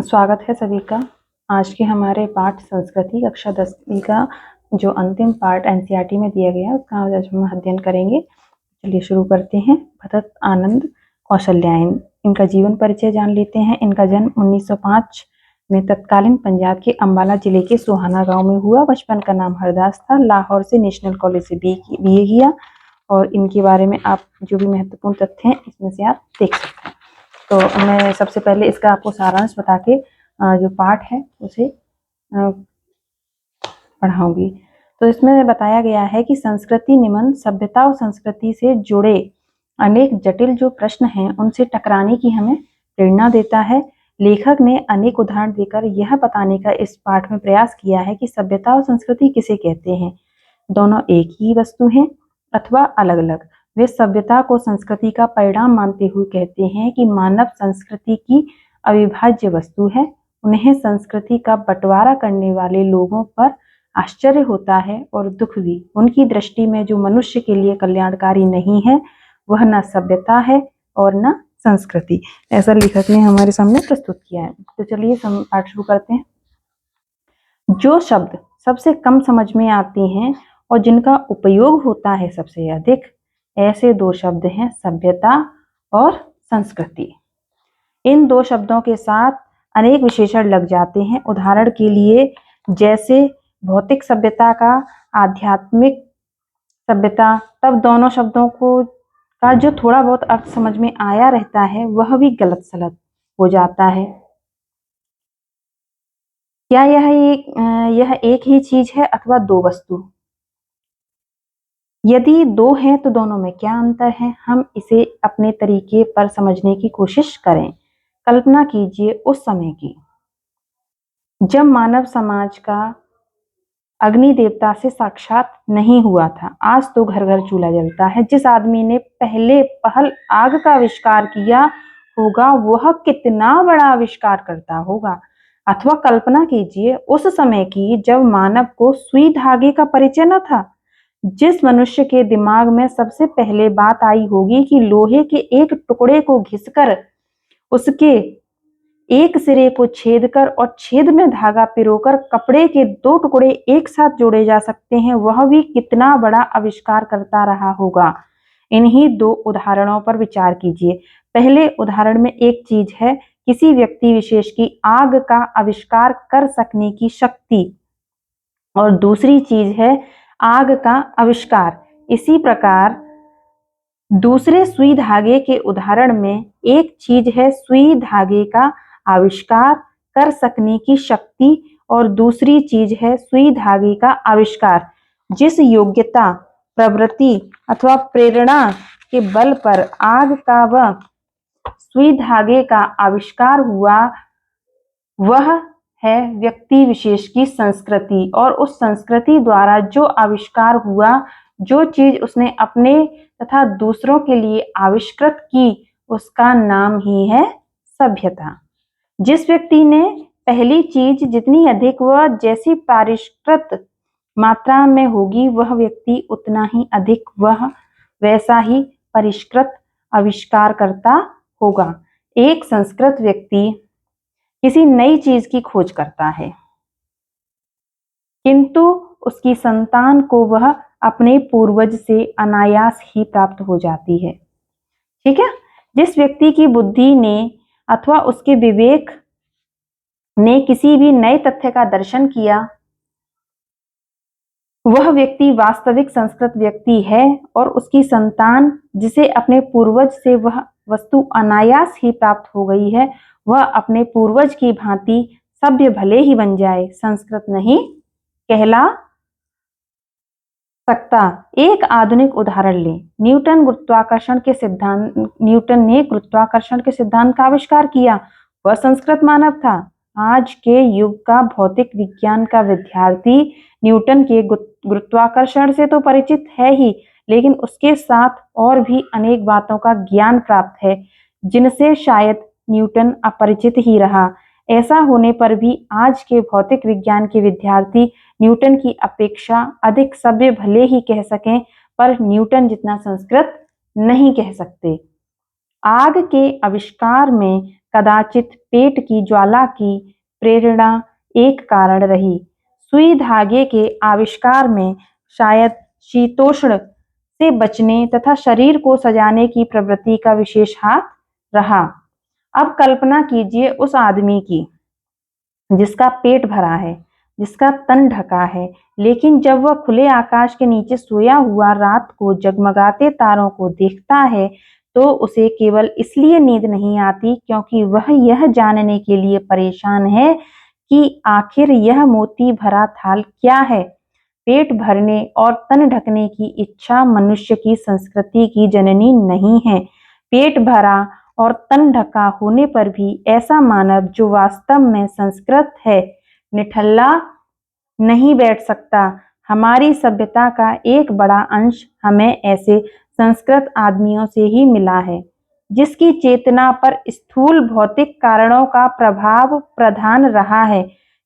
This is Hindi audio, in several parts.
स्वागत है सभी का। आज के हमारे पाठ संस्कृति कक्षा 10वीं का जो अंतिम पार्ट एनसीईआरटी में दिया गया है उसका आज हम अध्ययन करेंगे। चलिए शुरू करते हैं। भरत आनंद कौशल्यायन, इनका जीवन परिचय जान लेते हैं। इनका जन्म 1905 में तत्कालीन पंजाब के अंबाला जिले के सोहाना गांव में हुआ। बचपन का नाम हरदास था। लाहौर से नेशनल कॉलेज से बीए किया और इनके बारे में आप जो भी महत्वपूर्ण तथ्य हैं इसमें से आप देख सकते हैं। तो मैं सबसे पहले इसका आपको सारांश बता के जो पाठ है उसे पढ़ाऊंगी। तो इसमें बताया गया है कि संस्कृति निम्न सभ्यता और संस्कृति से जुड़े अनेक जटिल जो प्रश्न हैं उनसे टकराने की हमें प्रेरणा देता है। लेखक ने अनेक उदाहरण देकर यह बताने का इस पाठ में प्रयास किया है कि सभ्यता और संस्कृति किसे कहते हैं। दोनों एक ही वस्तु हैं अथवा अलग अलग। वे सभ्यता को संस्कृति का परिणाम मानते हुए कहते हैं कि मानव संस्कृति की अविभाज्य वस्तु है। उन्हें संस्कृति का बंटवारा करने वाले लोगों पर आश्चर्य होता है और दुख भी। उनकी दृष्टि में जो मनुष्य के लिए कल्याणकारी नहीं है वह न सभ्यता है और न संस्कृति। ऐसा लेखक ने हमारे सामने प्रस्तुत किया है। तो चलिए हम पाठ शुरू करते हैं। जो शब्द सबसे कम समझ में आते हैं और जिनका उपयोग होता है सबसे अधिक, ऐसे दो शब्द हैं सभ्यता और संस्कृति। इन दो शब्दों के साथ अनेक विशेषण लग जाते हैं। उदाहरण के लिए जैसे भौतिक सभ्यता का आध्यात्मिक सभ्यता, तब दोनों शब्दों को का जो थोड़ा बहुत अर्थ समझ में आया रहता है वह भी गलत सलत हो जाता है। क्या यह एक ही चीज है अथवा दो वस्तु? यदि दो हैं तो दोनों में क्या अंतर है? हम इसे अपने तरीके पर समझने की कोशिश करें। कल्पना कीजिए उस समय की जब मानव समाज का अग्नि देवता से साक्षात नहीं हुआ था। आज तो घर घर चूल्हा जलता है। जिस आदमी ने पहले पहल आग का आविष्कार किया होगा वह कितना बड़ा आविष्कार करता होगा। अथवा कल्पना कीजिए उस समय की जब मानव को सुई धागे का परिचय न था। जिस मनुष्य के दिमाग में सबसे पहले बात आई होगी कि लोहे के एक टुकड़े को घिसकर उसके एक सिरे को छेदकर और छेद में धागा पिरोकर कपड़े के दो टुकड़े एक साथ जोड़े जा सकते हैं, वह भी कितना बड़ा आविष्कार करता रहा होगा। इन्हीं दो उदाहरणों पर विचार कीजिए। पहले उदाहरण में एक चीज है किसी व्यक्ति विशेष की आग का आविष्कार कर सकने की शक्ति और दूसरी चीज है आग का आविष्कार। इसी प्रकार दूसरे सुई धागे के उदाहरण में एक चीज है सुई धागे का आविष्कार कर सकने की शक्ति और दूसरी चीज है सुई धागे का आविष्कार। जिस योग्यता, प्रवृत्ति अथवा प्रेरणा के बल पर आग का व सुई धागे का आविष्कार हुआ वह है व्यक्ति विशेष की संस्कृति। और उस संस्कृति द्वारा जो आविष्कार हुआ, जो चीज उसने अपने तथा दूसरों के लिए आविष्कृत की, उसका नाम ही है सभ्यता। जिस व्यक्ति ने पहली चीज जितनी अधिक व जैसी परिष्कृत मात्रा में होगी वह व्यक्ति उतना ही अधिक वह वैसा ही परिष्कृत आविष्कार करता होगा। एक संस्कृत व्यक्ति किसी नई चीज की खोज करता है किंतु उसकी संतान को वह अपने पूर्वज से अनायास ही प्राप्त हो जाती है। ठीक है। जिस व्यक्ति की बुद्धि ने अथवा उसके विवेक ने किसी भी नए तथ्य का दर्शन किया वह व्यक्ति वास्तविक संस्कृत व्यक्ति है और उसकी संतान जिसे अपने पूर्वज से वह वस्तु अनायास ही प्राप्त हो गई है वह अपने पूर्वज की भांति सभ्य भले ही बन जाए, संस्कृत नहीं कहला सकता। एक आधुनिक उदाहरण लें। न्यूटन ने गुरुत्वाकर्षण के सिद्धांत का आविष्कार किया। वह संस्कृत मानव था। आज के युग का भौतिक विज्ञान का विद्यार्थी न्यूटन के गुरुत्वाकर्षण से तो परिचित है ही, लेकिन उसके साथ और भी अनेक बातों का ज्ञान प्राप्त है जिनसे शायद न्यूटन अपरिचित ही रहा। ऐसा होने पर भी आज के भौतिक विज्ञान के विद्यार्थी न्यूटन की अपेक्षा अधिक सभ्य भले ही कह सकें पर न्यूटन जितना संस्कृत नहीं कह सकते। आग के आविष्कार में कदाचित पेट की ज्वाला की प्रेरणा एक कारण रही। सुई धागे के आविष्कार में शायद शीतोष्ण से बचने तथा शरीर को सजाने की प्रवृत्ति का विशेष हाथ रहा। अब कल्पना कीजिए उस आदमी की जिसका पेट भरा है, जिसका तन ढका है, लेकिन जब वह खुले आकाश के नीचे सोया हुआ रात को जगमगाते तारों को देखता है तो उसे केवल इसलिए नींद नहीं आती क्योंकि वह यह जानने के लिए परेशान है कि आखिर यह मोती भरा थाल क्या है। पेट भरने और तन ढकने की इच्छा मनुष्य की संस्कृति की जननी नहीं है। पेट भरा और तन ढका होने पर भी ऐसा मानव जो वास्तव में संस्कृत है निठल्ला नहीं बैठ सकता। हमारी सभ्यता का एक बड़ा अंश हमें ऐसे संस्कृत आदमियों से ही मिला है जिसकी चेतना पर स्थूल भौतिक कारणों का प्रभाव प्रधान रहा है,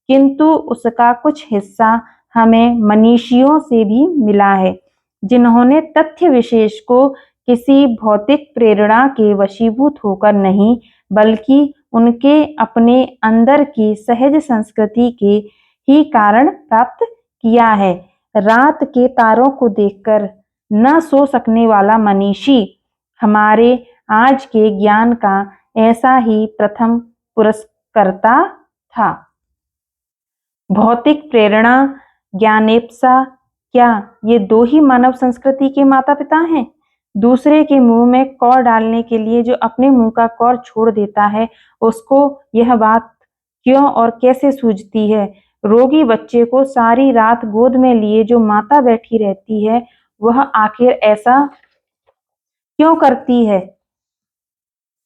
किंतु उसका कुछ हिस्सा हमें मनीषियों से भी मिला है जिन्होंने तथ्य विशेष को किसी भौतिक प्रेरणा के वशीभूत होकर नहीं बल्कि उनके अपने अंदर की सहज संस्कृति के ही कारण प्राप्त किया है। रात के तारों को देखकर न सो सकने वाला मनीषी हमारे आज के ज्ञान का ऐसा ही प्रथम पुरस्कर्ता था। भौतिक प्रेरणा, ज्ञानेप्सा, क्या ये दो ही मानव संस्कृति के माता पिता हैं? दूसरे के मुंह में कौर डालने के लिए जो अपने मुंह का कौर छोड़ देता है उसको यह बात क्यों और कैसे सूझती है? रोगी बच्चे को सारी रात गोद में लिए जो माता बैठी रहती है वह आखिर ऐसा क्यों करती है?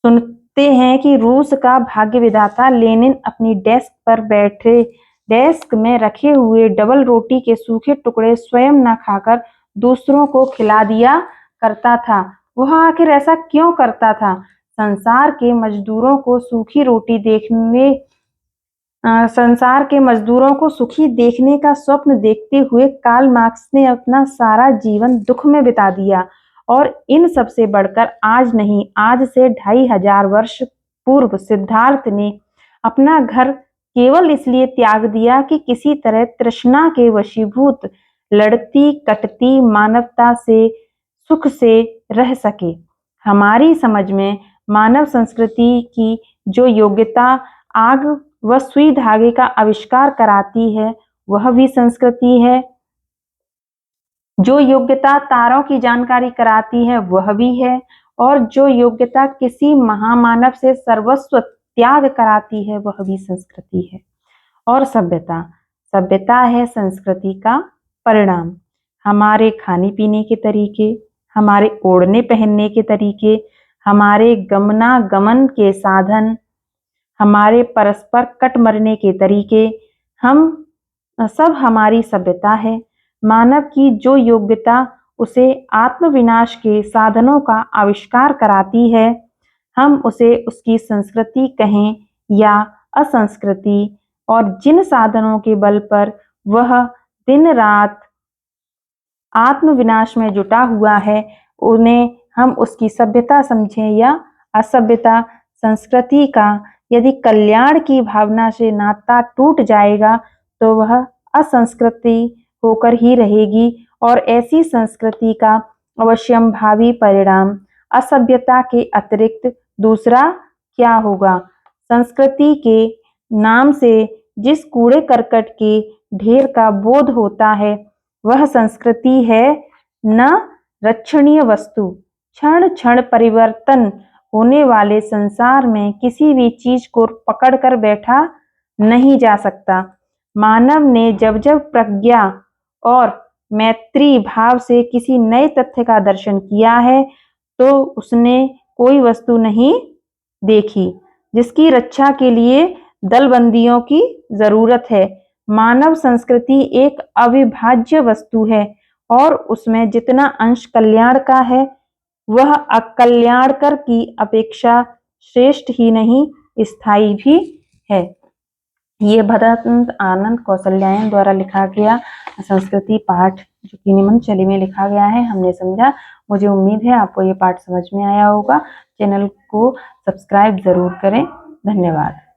सुनते हैं कि रूस का भाग्य विधाता लेनिन अपनी डेस्क में रखे हुए डबल रोटी के सूखे टुकड़े स्वयं न खाकर दूसरों को खिला दिया करता था। वह आखिर ऐसा क्यों करता था? संसार के मजदूरों को सुखी देखने का स्वप्न देखते हुए कार्ल मार्क्स ने अपना सारा जीवन दुख में बिता दिया और इन सबसे बढ़कर आज नहीं, आज से 2500 वर्ष पूर्व सिद्धार्थ ने अपना घर केवल इसलिए त्याग दिया कि किसी तरह तृष्णा के वशीभूत लड़ती कटती मानवता से सुख से रह सके। हमारी समझ में मानव संस्कृति की जो योग्यता आग व सुई धागे का आविष्कार कराती है वह भी संस्कृति है, जो योग्यता तारों की जानकारी कराती है वह भी है, और जो योग्यता किसी महामानव से सर्वस्व त्याग कराती है वह भी संस्कृति है। और सभ्यता है संस्कृति का परिणाम। हमारे खाने पीने के तरीके, हमारे ओढ़ने पहनने के तरीके, हमारे गमनागमन के साधन, हमारे परस्पर कट मरने के तरीके, हम सब हमारी सभ्यता है। मानव की जो योग्यता उसे आत्मविनाश के साधनों का आविष्कार कराती है, हम उसे उसकी संस्कृति कहें या असंस्कृति, और जिन साधनों के बल पर वह दिन रात आत्मविनाश में जुटा हुआ है उन्हें हम उसकी सभ्यता समझें या असभ्यता। संस्कृति का यदि कल्याण की भावना से नाता टूट जाएगा तो वह असंस्कृति होकर ही रहेगी, और ऐसी संस्कृति का अवश्यम भावी परिणाम असभ्यता के अतिरिक्त दूसरा क्या होगा? संस्कृति के नाम से जिस कूड़े करकट के ढेर का बोध होता है वह संस्कृति है न रक्षणीय वस्तु। क्षण क्षण परिवर्तन होने वाले संसार में किसी भी चीज को पकड़कर बैठा नहीं जा सकता। मानव ने जब जब प्रज्ञा और मैत्री भाव से किसी नए तथ्य का दर्शन किया है तो उसने कोई वस्तु नहीं देखी जिसकी रक्षा के लिए दलबंदियों की जरूरत है। मानव संस्कृति एक अविभाज्य वस्तु है और उसमें जितना अंश कल्याण का है वह अकल्याणकर की अपेक्षा श्रेष्ठ ही नहीं स्थायी भी है। ये भदंत आनंद कौशल्यायन द्वारा लिखा गया संस्कृति पाठ जो कि निम्न शैली में लिखा गया है हमने समझा। मुझे उम्मीद है आपको ये पाठ समझ में आया होगा। चैनल को सब्सक्राइब जरूर करें। धन्यवाद।